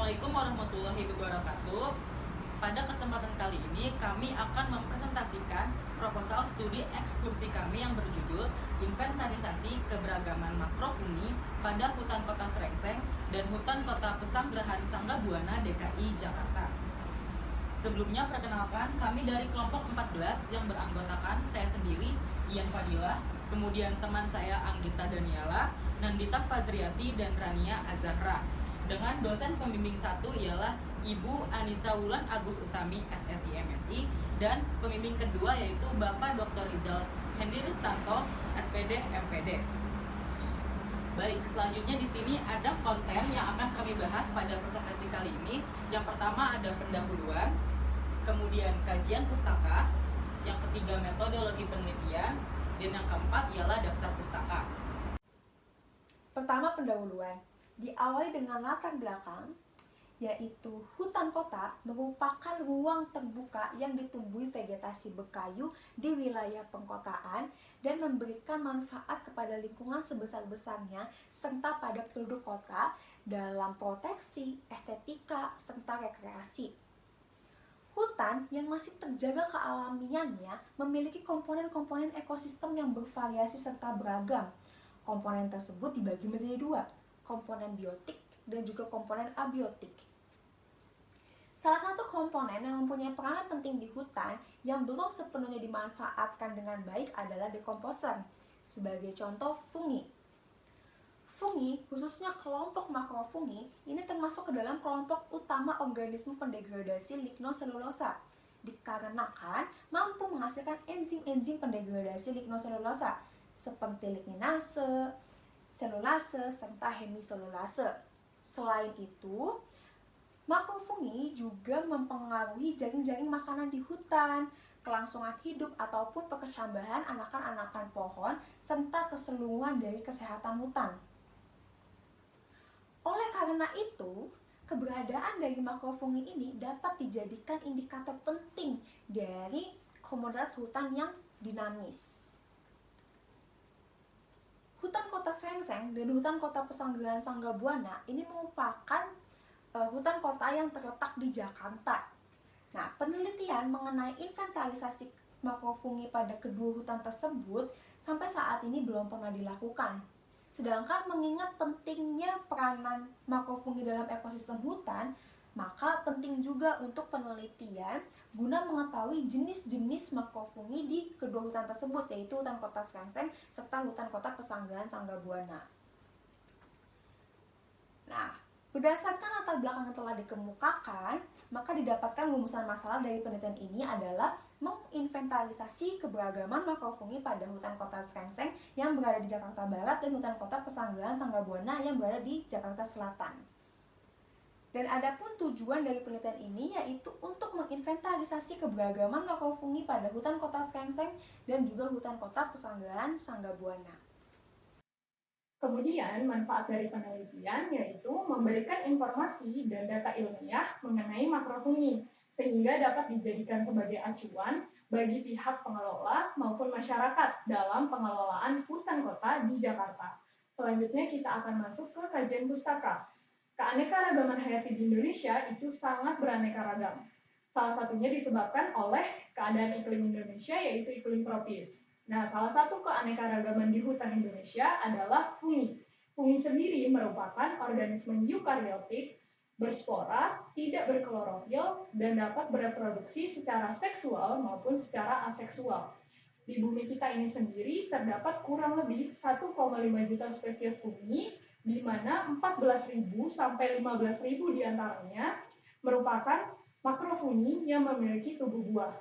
Assalamualaikum warahmatullahi wabarakatuh. Pada kesempatan kali ini kami akan mempresentasikan proposal studi ekskursi kami yang berjudul Inventarisasi Keberagaman Makrofungi pada Hutan Kota Srengseng dan Hutan Kota Pesanggerahan Sangga Buana DKI Jakarta. Sebelumnya perkenalkan, kami dari kelompok 14 yang beranggotakan saya sendiri, Ian Fadila, kemudian teman saya Anggita Daniela, Nandita Fazriati, dan Rania Azahra. Dengan dosen pembimbing 1 ialah Ibu Anissa Wulan Agus Utami SSI MSI, dan pembimbing kedua yaitu Bapak Dr. Rizal Hendi Ristanto SPD MPD. Baik, selanjutnya di sini ada konten yang akan kami bahas pada presentasi kali ini. Yang pertama ada pendahuluan, kemudian kajian pustaka, yang ketiga metodologi penelitian, dan yang keempat ialah daftar pustaka. Pertama, pendahuluan. Diawali dengan latar belakang, yaitu hutan kota merupakan ruang terbuka yang ditumbuhi vegetasi berkayu di wilayah perkotaan dan memberikan manfaat kepada lingkungan sebesar-besarnya serta pada penduduk kota dalam proteksi, estetika, serta rekreasi. Hutan yang masih terjaga kealamiannya memiliki komponen-komponen ekosistem yang bervariasi serta beragam. Komponen tersebut dibagi menjadi dua, komponen biotik dan juga komponen abiotik. Salah satu komponen yang mempunyai peranan penting di hutan yang belum sepenuhnya dimanfaatkan dengan baik adalah dekomposer. Sebagai contoh, fungi. Fungi, khususnya kelompok makrofungi, ini termasuk ke dalam kelompok utama organisme pendegradasi lignoselulosa, dikarenakan mampu menghasilkan enzim-enzim pendegradasi lignoselulosa seperti ligninase, selulase, serta hemiselulase. Selain itu, makrofungi juga mempengaruhi jaring-jaring makanan di hutan, kelangsungan hidup ataupun perkecambahan anakan-anakan pohon, serta keseluruhan dari kesehatan hutan. Oleh karena itu, keberadaan dari makrofungi ini dapat dijadikan indikator penting dari komoditas hutan yang dinamis. Hutan Kota Srengseng dan Hutan Kota Pesanggerahan Sangga Buana ini merupakan hutan kota yang terletak di Jakarta. Nah, penelitian mengenai inventarisasi makrofungi pada kedua hutan tersebut sampai saat ini belum pernah dilakukan. Sedangkan mengingat pentingnya peranan makrofungi dalam ekosistem hutan, maka penting juga untuk penelitian guna mengetahui jenis-jenis makrofungi di kedua hutan tersebut, yaitu hutan kota Srengseng serta hutan kota Pesanggerahan Sangga Buana. Nah, berdasarkan latar belakang yang telah dikemukakan, maka didapatkan rumusan masalah dari penelitian ini adalah menginventarisasi keberagaman makrofungi pada hutan kota Srengseng yang berada di Jakarta Barat dan hutan kota Pesanggerahan Sangga Buana yang berada di Jakarta Selatan. Dan adapun tujuan dari penelitian ini yaitu untuk menginventarisasi keberagaman makrofungi pada hutan kota Srengseng dan juga hutan kota Pesanggerahan Sangga Buana. Kemudian, manfaat dari penelitian yaitu memberikan informasi dan data ilmiah mengenai makrofungi, sehingga dapat dijadikan sebagai acuan bagi pihak pengelola maupun masyarakat dalam pengelolaan hutan kota di Jakarta. Selanjutnya kita akan masuk ke kajian pustaka. Keanekaragaman hayati di Indonesia itu sangat beraneka ragam. Salah satunya disebabkan oleh keadaan iklim Indonesia yaitu iklim tropis. Nah, salah satu keanekaragaman di hutan Indonesia adalah fungi. Fungi sendiri merupakan organisme eukariotik, berspora, tidak berklorofil, dan dapat bereproduksi secara seksual maupun secara aseksual. Di bumi kita ini sendiri terdapat kurang lebih 1,5 juta spesies fungi, di mana 14.000 sampai 15.000 diantaranya merupakan makrofungi yang memiliki tubuh buah.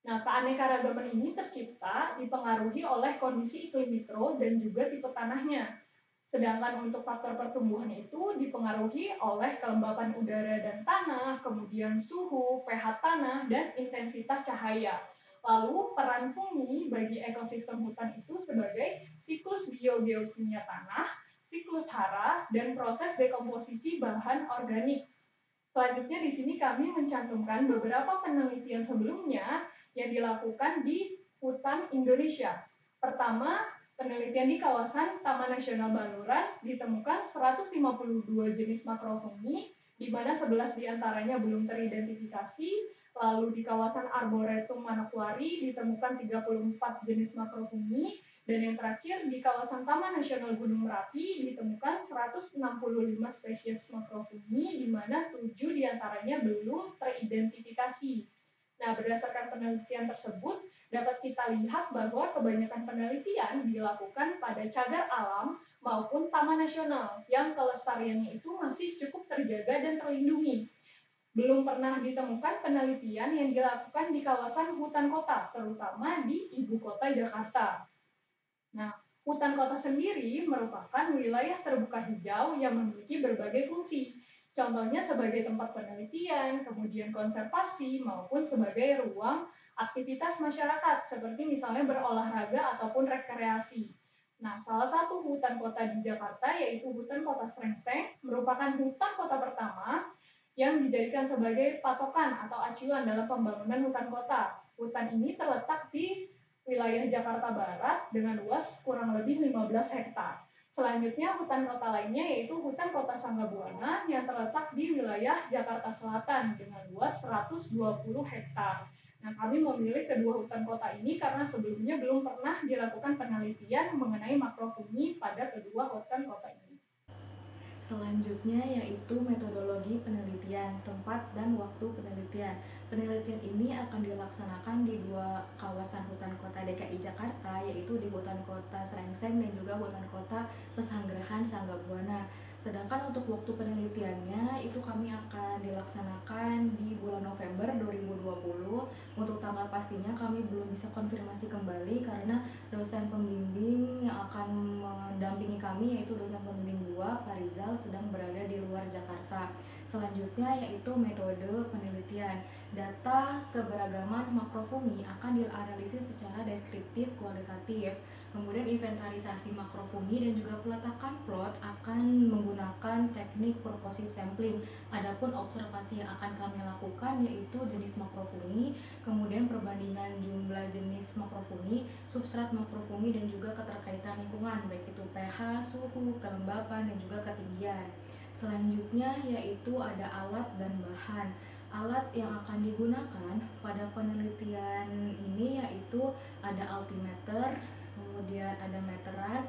Nah, keanekaragaman ini tercipta dipengaruhi oleh kondisi iklim mikro dan juga tipe tanahnya. Sedangkan untuk faktor pertumbuhan itu dipengaruhi oleh kelembapan udara dan tanah, kemudian suhu, pH tanah, dan intensitas cahaya. Lalu, peran fungi bagi ekosistem hutan itu sebagai siklus biogeokimia tanah, siklus hara, dan proses dekomposisi bahan organik. Selanjutnya di sini kami mencantumkan beberapa penelitian sebelumnya yang dilakukan di hutan Indonesia. Pertama, Penelitian di kawasan Taman Nasional Baluran ditemukan 152 jenis makrofungi, di mana 11 diantaranya belum teridentifikasi. Lalu di kawasan Arboretum Manokwari ditemukan 34 jenis makrofungi, dan yang terakhir di kawasan Taman Nasional Gunung Merapi ditemukan 165 spesies makrofungi, di mana 7 diantaranya belum teridentifikasi. Nah, berdasarkan penelitian tersebut, dapat kita lihat bahwa kebanyakan penelitian dilakukan pada cagar alam maupun taman nasional yang kelestariannya itu masih cukup terjaga dan terlindungi. Belum pernah ditemukan penelitian yang dilakukan di kawasan hutan kota, terutama di ibu kota Jakarta. Nah, hutan kota sendiri merupakan wilayah terbuka hijau yang memiliki berbagai fungsi. Contohnya sebagai tempat penelitian, kemudian konservasi, maupun sebagai ruang aktivitas masyarakat, seperti misalnya berolahraga ataupun rekreasi. Nah, salah satu hutan kota di Jakarta, yaitu Hutan Kota Srengseng, merupakan hutan kota pertama yang dijadikan sebagai patokan atau acuan dalam pembangunan hutan kota. Hutan ini terletak di wilayah Jakarta Barat dengan luas kurang lebih 15 hektar. Selanjutnya, hutan kota lainnya yaitu Hutan Kota Sanggabuana yang terletak di wilayah Jakarta Selatan dengan luas 120 hektar. Nah, kami memilih kedua hutan kota ini karena sebelumnya belum pernah dilakukan penelitian mengenai makrofungi pada kedua hutan kota ini. Selanjutnya yaitu metodologi penelitian, tempat dan waktu penelitian. Penelitian ini akan dilaksanakan di dua kawasan hutan kota DKI Jakarta, yaitu di Hutan Kota Srengseng dan juga Hutan Kota Pesanggerahan Sanggabuana. Sedangkan untuk waktu penelitiannya itu kami akan dilaksanakan di bulan November 2020. Untuk tanggal pastinya kami belum bisa konfirmasi kembali karena dosen pembimbing yang akan mendampingi kami yaitu dosen pembimbing 2 Pak Rizal sedang berada di luar Jakarta. Selanjutnya yaitu metode penelitian. Data keberagaman makrofungi akan dianalisis secara deskriptif kualitatif. Kemudian inventarisasi makrofungi dan juga peletakan plot akan menggunakan teknik purposive sampling. Adapun observasi yang akan kami lakukan yaitu jenis makrofungi, kemudian perbandingan jumlah jenis makrofungi, substrat makrofungi dan juga keterkaitan lingkungan baik itu pH, suhu, kelembapan dan juga ketinggian. Selanjutnya yaitu ada alat dan bahan. Alat yang akan digunakan pada penelitian ini yaitu ada altimeter, kemudian ada meteran,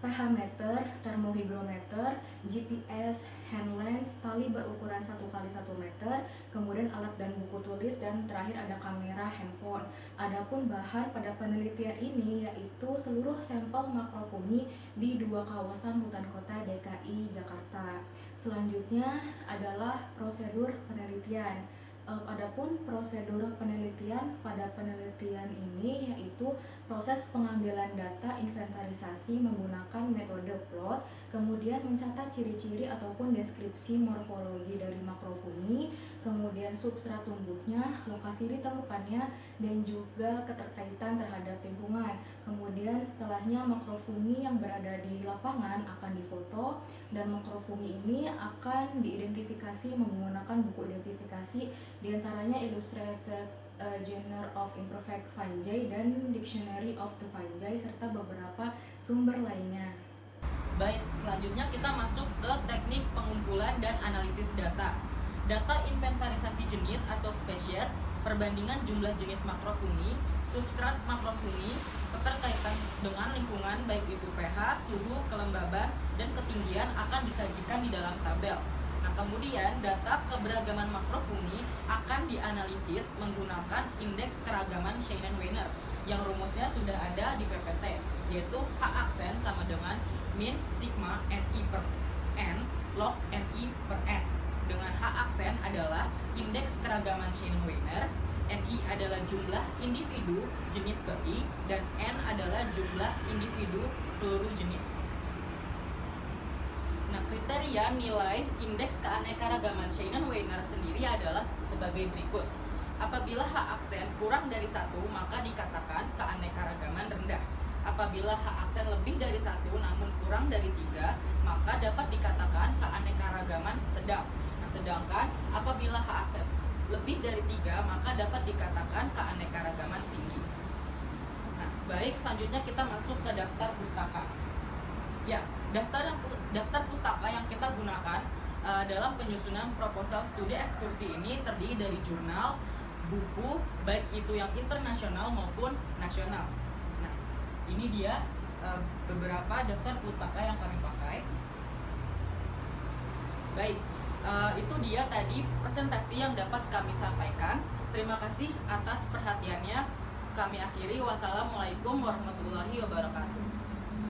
pH meter, termohigrometer, GPS, hand lens, tali berukuran 1x1 meter, kemudian alat dan buku tulis, dan terakhir ada kamera handphone. Adapun bahan pada penelitian ini yaitu seluruh sampel makrofungi di dua kawasan hutan kota DKI Jakarta. Selanjutnya adalah prosedur penelitian. Adapun prosedur penelitian pada penelitian ini yaitu proses pengambilan data inventarisasi menggunakan metode plot, kemudian mencatat ciri-ciri ataupun deskripsi morfologi dari makrofungi, kemudian substrat tumbuhnya, lokasi ditemukannya, dan juga keterkaitan terhadap lingkungan. Kemudian setelahnya makrofungi yang berada di lapangan akan difoto, dan makrofungi ini akan diidentifikasi menggunakan buku identifikasi, diantaranya Illustrated Journal of Imperfect Fungi dan Dictionary of the Fungi serta beberapa sumber lainnya. Baik, selanjutnya kita masuk ke teknik pengumpulan dan analisis data. Data inventarisasi jenis atau spesies, perbandingan jumlah jenis makrofungi, substrat makrofungi, keterkaitan dengan lingkungan baik itu pH, suhu, kelembaban, dan ketinggian akan disajikan di dalam tabel. Nah, kemudian data keberagaman makrofungi akan dianalisis menggunakan indeks keragaman Shannon-Weiner yang rumusnya sudah ada di PPT, yaitu H aksen sama dengan min sigma NI per N log NI per N. Dengan H aksen adalah indeks keragaman Shannon-Weiner, NI adalah jumlah individu jenis KI, dan N adalah jumlah individu seluruh jenis. Nah, kriteria nilai indeks keanekaragaman Shannon-Weiner sendiri adalah sebagai berikut. Apabila H aksen kurang dari 1, maka dikatakan keanekaragaman rendah. Apabila H aksen lebih dari 1 namun kurang dari 3, maka dapat dikatakan keanekaragaman sedang. Nah, sedangkan apabila H aksen lebih dari 3, maka dapat dikatakan keanekaragaman tinggi. Nah, Baik, selanjutnya kita masuk ke daftar pustaka. Ya, daftar pustaka yang kita gunakan dalam penyusunan proposal studi ekskursi ini terdiri dari jurnal, buku, baik itu yang internasional maupun nasional. Nah, ini dia beberapa daftar pustaka yang kami pakai. Baik, itu dia tadi presentasi yang dapat kami sampaikan. Terima kasih atas perhatiannya. Kami akhiri. Wassalamualaikum warahmatullahi wabarakatuh.